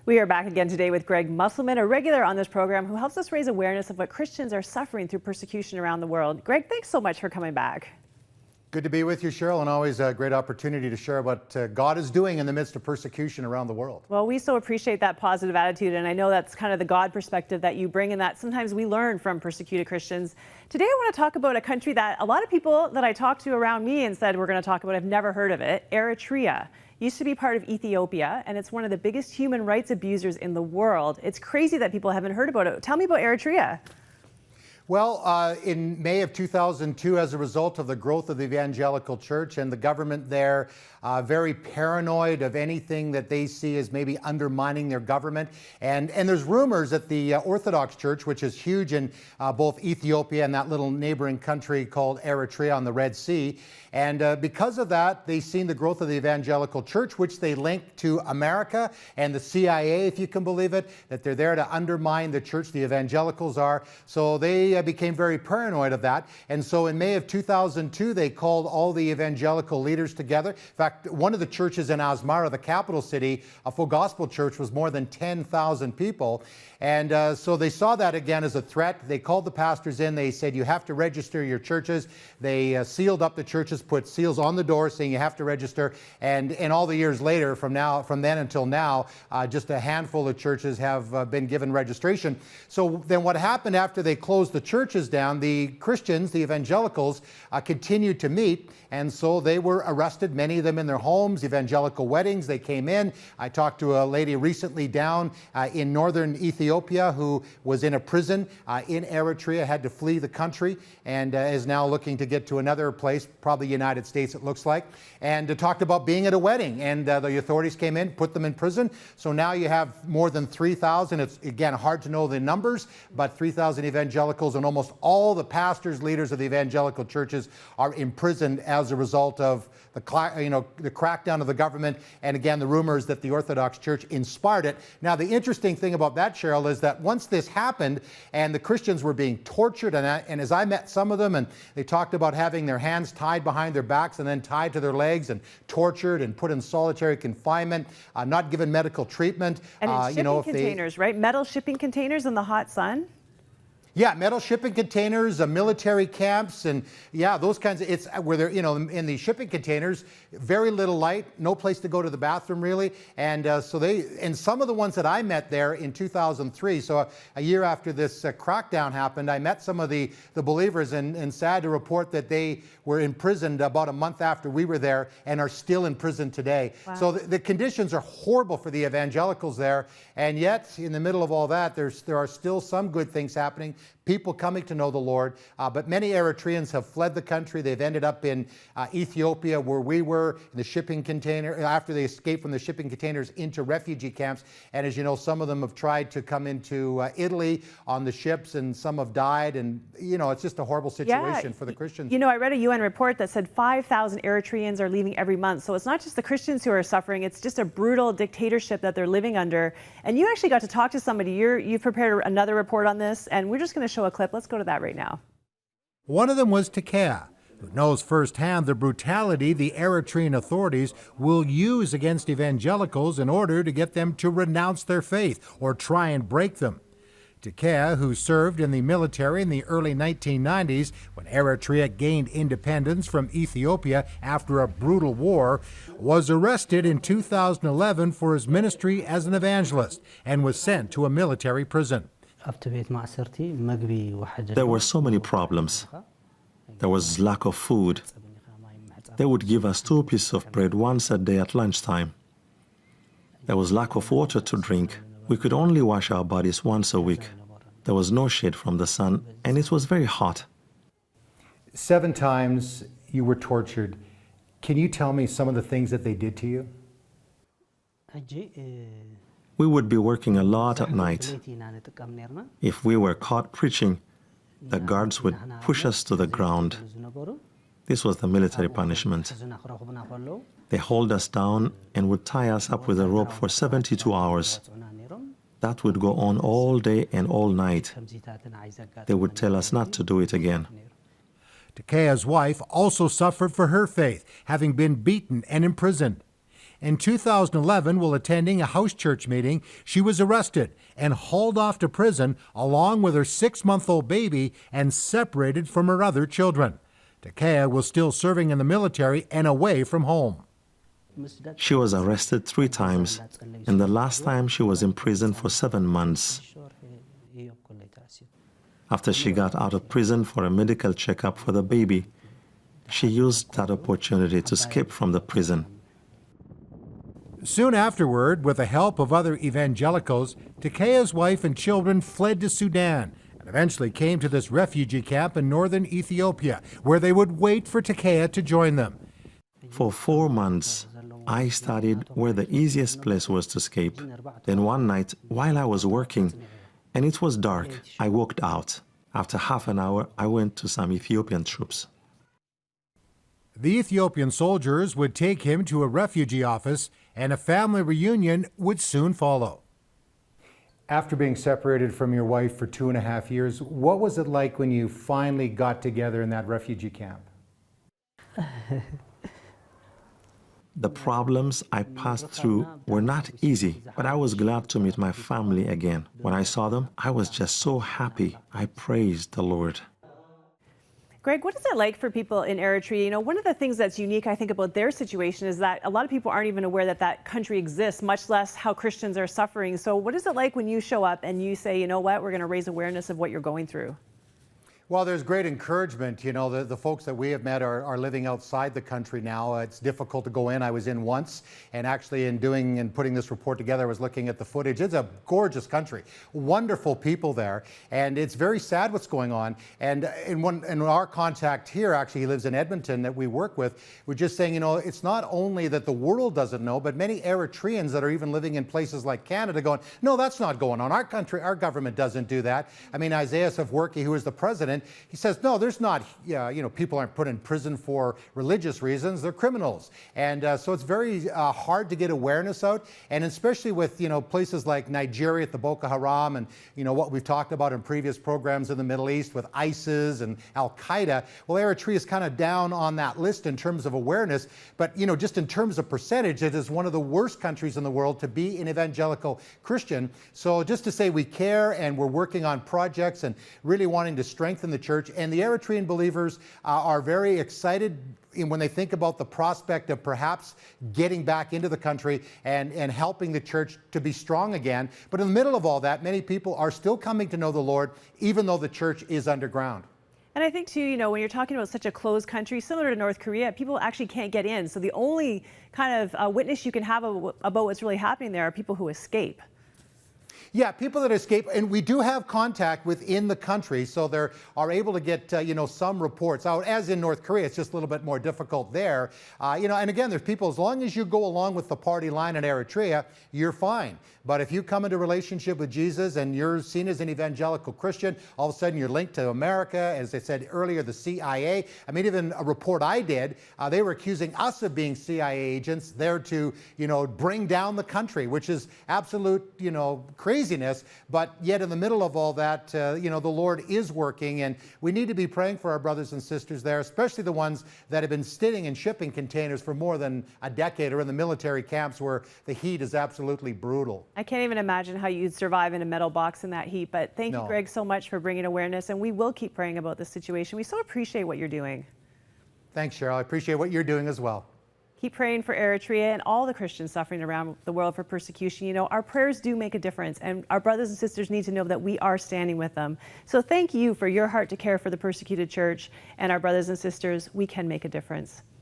We are back again today with Greg Musselman, a regular on this program who helps us raise awareness of what Christians are suffering through persecution around the world. Greg, thanks so much for coming back. Good to be with you, Cheryl, and always a great opportunity to share what God is doing in the midst of persecution around the world. Well, we so appreciate that positive attitude, and I know that's kind of the God perspective that you bring, and that sometimes we learn from persecuted Christians. Today I want to talk about a country that a lot of people that I talked to around me and said we're going to talk about have never heard of it. Eritrea used to be part of Ethiopia, and it's one of the biggest human rights abusers in the world. It's crazy that people haven't heard about it. Tell me about Eritrea. Well, in May of 2002, as a result of the growth of the evangelical church and the government there, very paranoid of anything that they see as maybe undermining their government. And there's rumors that the Orthodox Church, which is huge in both Ethiopia and that little neighboring country called Eritrea on the Red Sea, and because of that, they've seen the growth of the evangelical church, which they link to America and the CIA, if you can believe it, that they're there to undermine the church, the evangelicals are. So they became very paranoid of that. And so in May of 2002, they called all the evangelical leaders together. In fact, one of the churches in Asmara, the capital city, a full gospel church, was more than 10,000 people. And so they saw that again as a threat. They called the pastors in. They said, you have to register your churches. They sealed up the churches, put seals on the door saying you have to register. And all the years later, from then until now, just a handful of churches have been given registration. So then what happened after they closed the churches down, the Christians, the evangelicals, continued to meet. And so they were arrested, many of them in their homes, evangelical weddings. They came in. I talked to a lady recently down in northern Ethiopia who was in a prison in Eritrea, had to flee the country, and is now looking to get to another place, probably United States it looks like, and talked about being at a wedding. And the authorities came in, put them in prison. So now you have more than 3,000. It's, again, hard to know the numbers, but 3,000 evangelicals, and almost all the pastors, leaders of the evangelical churches are imprisoned as a result of the crackdown of the government, and again, the rumors that the Orthodox Church inspired it. Now, the interesting thing about that, Cheryl, is that once this happened and the Christians were being tortured, and as I met some of them, and they talked about having their hands tied behind their backs and then tied to their legs and tortured and put in solitary confinement, not given medical treatment. And in shipping containers, right? Metal shipping containers in the hot sun? Yeah, metal shipping containers, military camps, and yeah, those kinds of, it's where they're, in the shipping containers, very little light, no place to go to the bathroom really. And and some of the ones that I met there in 2003, so a year after this crackdown happened, I met some of the believers, and sad to report that they were imprisoned about a month after we were there and are still in prison today. Wow. So the conditions are horrible for the evangelicals there, and yet in the middle of all that, there are still some good things happening. People coming to know the Lord, but many Eritreans have fled the country. They've ended up in Ethiopia, where we were, in the shipping container, after they escaped from the shipping containers into refugee camps. And as you know, some of them have tried to come into Italy on the ships, and some have died. And, it's just a horrible situation for the Christians. I read a UN report that said 5,000 Eritreans are leaving every month. So it's not just the Christians who are suffering, it's just a brutal dictatorship that they're living under. And you actually got to talk to somebody. You've prepared another report on this, and we're just going to show a clip. Let's go to that right now. One of them was Tekea, who knows firsthand the brutality the Eritrean authorities will use against evangelicals in order to get them to renounce their faith or try and break them. Tekea, who served in the military in the early 1990s when Eritrea gained independence from Ethiopia after a brutal war, was arrested in 2011 for his ministry as an evangelist and was sent to a military prison. There were so many problems. There was lack of food. They would give us 2 pieces of bread once a day at lunchtime. There was lack of water to drink. We could only wash our bodies once a week. There was no shade from the sun, and it was very hot. 7 times you were tortured. Can you tell me some of the things that they did to you? We would be working a lot at night. If we were caught preaching, the guards would push us to the ground. This was the military punishment. They hold us down and would tie us up with a rope for 72 hours. That would go on all day and all night. They would tell us not to do it again. Tekea's wife also suffered for her faith, having been beaten and imprisoned. In 2011, while attending a house church meeting, she was arrested and hauled off to prison along with her 6-month-old baby and separated from her other children. Takea was still serving in the military and away from home. She was arrested 3 times, and the last time she was in prison for 7 months. After she got out of prison for a medical checkup for the baby, she used that opportunity to escape from the prison. Soon afterward, with the help of other evangelicals, Takea's wife and children fled to Sudan and eventually came to this refugee camp in northern Ethiopia, where they would wait for Takea to join them. For 4 months, I studied where the easiest place was to escape. Then one night, while I was working, and it was dark, I walked out. After half an hour, I went to some Ethiopian troops. The Ethiopian soldiers would take him to a refugee office, and a family reunion would soon follow. After being separated from your wife for 2.5 years, what was it like when you finally got together in that refugee camp? The problems I passed through were not easy, but I was glad to meet my family again. When I saw them, I was just so happy. I praised the Lord. Greg, what is it like for people in Eritrea? You know, one of the things that's unique, I think, about their situation is that a lot of people aren't even aware that that country exists, much less how Christians are suffering. So what is it like when you show up and you say, you know what, we're going to raise awareness of what you're going through? Well, there's great encouragement. You know, the folks that we have met are living outside the country now. It's difficult to go in. I was in once, and actually in doing and putting this report together, I was looking at the footage. It's a gorgeous country, wonderful people there, and it's very sad what's going on. And in our contact here, actually, he lives in Edmonton that we work with, we're just saying, you know, it's not only that the world doesn't know, but many Eritreans that are even living in places like Canada going, no, that's not going on. Our country, our government doesn't do that. I mean, Isaiah Afwerki, who is the president, he says, no, there's not, you know, people aren't put in prison for religious reasons, they're criminals. And so it's very hard to get awareness out, and especially with, you know, places like Nigeria at the Boko Haram and, you know, what we've talked about in previous programs in the Middle East with ISIS and Al-Qaeda. Well, Eritrea is kind of down on that list in terms of awareness, but, you know, just in terms of percentage, it is one of the worst countries in the world to be an evangelical Christian. So just to say we care and we're working on projects and really wanting to strengthen the church, and the Eritrean believers are very excited when they think about the prospect of perhaps getting back into the country and helping the church to be strong again. But in the middle of all that, many people are still coming to know the Lord, even though the church is underground. And I think, too, you know, when you're talking about such a closed country, similar to North Korea, people actually can't get in. So the only kind of witness you can have about what's really happening there are people who escape. Yeah, people that escape, and we do have contact within the country, so they are able to get, you know, some reports out. As in North Korea, it's just a little bit more difficult there. You know, and again, there's people, as long as you go along with the party line in Eritrea, you're fine. But if you come into relationship with Jesus and you're seen as an evangelical Christian, all of a sudden you're linked to America, as I said earlier, the CIA. I mean, even a report I did, they were accusing us of being CIA agents there to, you know, bring down the country, which is absolute, you know, craziness. But yet in the middle of all that, you know, the Lord is working, and we need to be praying for our brothers and sisters there, especially the ones that have been sitting in shipping containers for more than a decade, or in the military camps where the heat is absolutely brutal. I can't even imagine how you'd survive in a metal box in that heat. But thank you, Greg, so much for bringing awareness. And we will keep praying about this situation. We so appreciate what you're doing. Thanks, Cheryl. I appreciate what you're doing as well. Keep praying for Eritrea and all the Christians suffering around the world for persecution. You know, our prayers do make a difference, and our brothers and sisters need to know that we are standing with them. So thank you for your heart to care for the persecuted church and our brothers and sisters. We can make a difference.